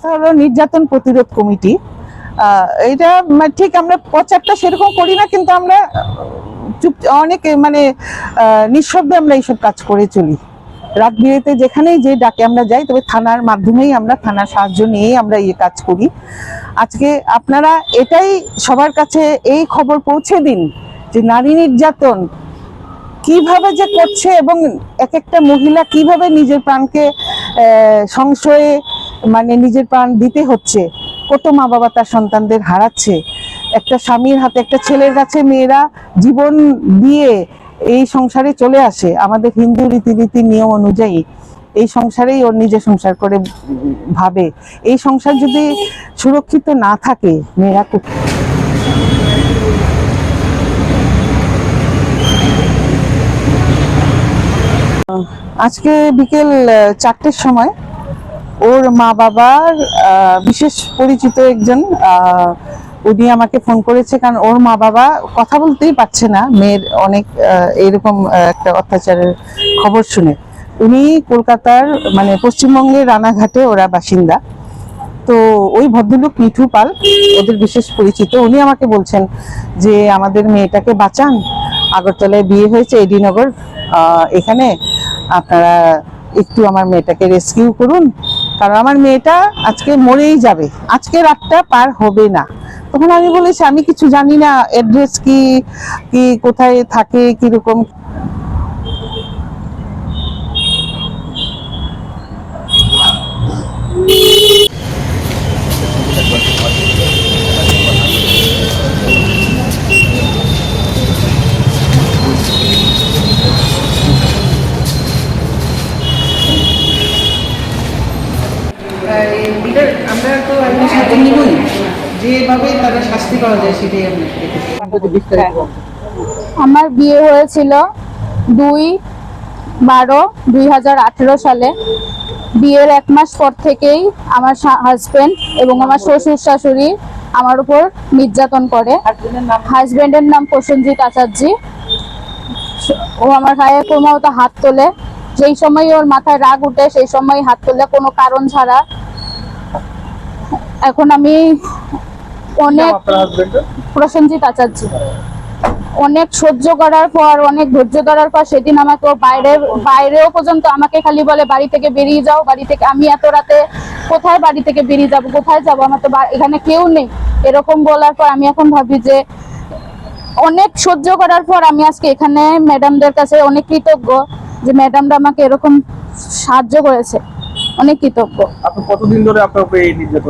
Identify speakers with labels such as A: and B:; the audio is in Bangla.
A: হলো নির্যাতন প্রতিরোধ কমিটি। এটা ঠিক আমরা প্রচারটা সেরকম করি না, কিন্তু আমরা চুপ অনেক নিঃশব্দে আমরা এইসব কাজ করে চলি। রাত বিরেতে যেখানেই যে ডাকে আমরা যাই, তবে থানার মাধ্যমেই আমরা থানার সাহায্য নিয়েই আমরা এই কাজ করি। আজকে আপনারা এটাই সবার কাছে এই খবর পৌঁছে দিন যে নারী নির্যাতন কিভাবে যে করছে এবং এক একটা মহিলা কিভাবে নিজের প্রাণকে সংশয়ে নিজের প্রাণ দিতে হচ্ছে। কত মা বাবা তার সন্তানদের হারাচ্ছে। একটা স্বামীর হাতে, একটা ছেলের কাছে মেয়েরা জীবন দিয়ে এই সংসারে চলে আসে। আমাদের হিন্দু রীতিনীতি নিয়ম অনুযায়ী এই সংসারেই ওর নিজে সংসার করে ভাবে। এই সংসার যদি সুরক্ষিত না থাকে, মেয়েরা আজকে বিকেল 4টের সময় ওর মা বাবার বিশেষ পরিচিত একজন উনি আমাকে ফোন করেছে, কারণ ওর মা বাবা কথা বলতেই পারছে না মেয়ের অনেক এরকম একটা অত্যাচারের খবর শুনে। উনি কলকাতার পশ্চিমবঙ্গের রানাঘাটে ওরা বাসিন্দা। তো ওই ভদ্রলোক মিঠু পাল ওদের বিশেষ পরিচিত। উনি আমাকে বলছেন যে আমাদের মেয়েটাকে বাঁচান, আগরতলায় বিয়ে হয়েছে এডিনগর, এখানে আপনারা একটু আমার মেয়েটাকে রেস্কিউ করুন, কারণ আমার মেয়েটা আজকে মরেই যাবে, আজকে রাতটা পার হবে না। তখন আমি বলেছি আমি কিছু জানি না, অ্যাড্রেস কি কি কোথায় থাকে কিরকম। আমরা তো সাথে নিবই, যেভাবে তারা শাস্তি পাওয়া যায় সেটাই আমরা
B: আমার বিয়ে হয়েছিল 2/12/2018 সালে। বিয়ের 1 মাস পর থেকেই আমার হাজবেন্ড এবং আমার শ্বশুর শাশুড়ি আমার উপর নির্যাতন করে। হাজবেন্ডের নাম প্রসেনজিৎ আচার্য। ও আমার গায়ে ক্রমাগত হাত তোলে, যেই সময় ওর মাথায় রাগ উঠে সেই সময় হাত তোলে কোনো কারণ ছাড়া। এখন আমি অনেক প্রসেনজিৎ আচার্য অনেক সহ্য করার পর, অনেক ধৈর্য ধরার পর সেদিন আমাকে বাইরেও পর্যন্ত আমাকে খালি বলে বাড়ি থেকে বেরিয়ে যাও, বাড়ি থেকে। আমি এত রাতে কোথায় বাড়ি থেকে বেরিয়ে যাব, কোথায় যাব, আমার তো এখানে কেউ নেই। এরকম বলার পর আমি এখন ভাবি যে অনেক সহ্য করার পর আমি আজকে এখানে ম্যাডামদের কাছে অনেক কৃতজ্ঞ যে ম্যাডামরা আমাকে এরকম সাহায্য করেছে, অনেক কৃতজ্ঞ।
C: আপনি কতদিন ধরে আপনার উপরে এই নির্যাতন?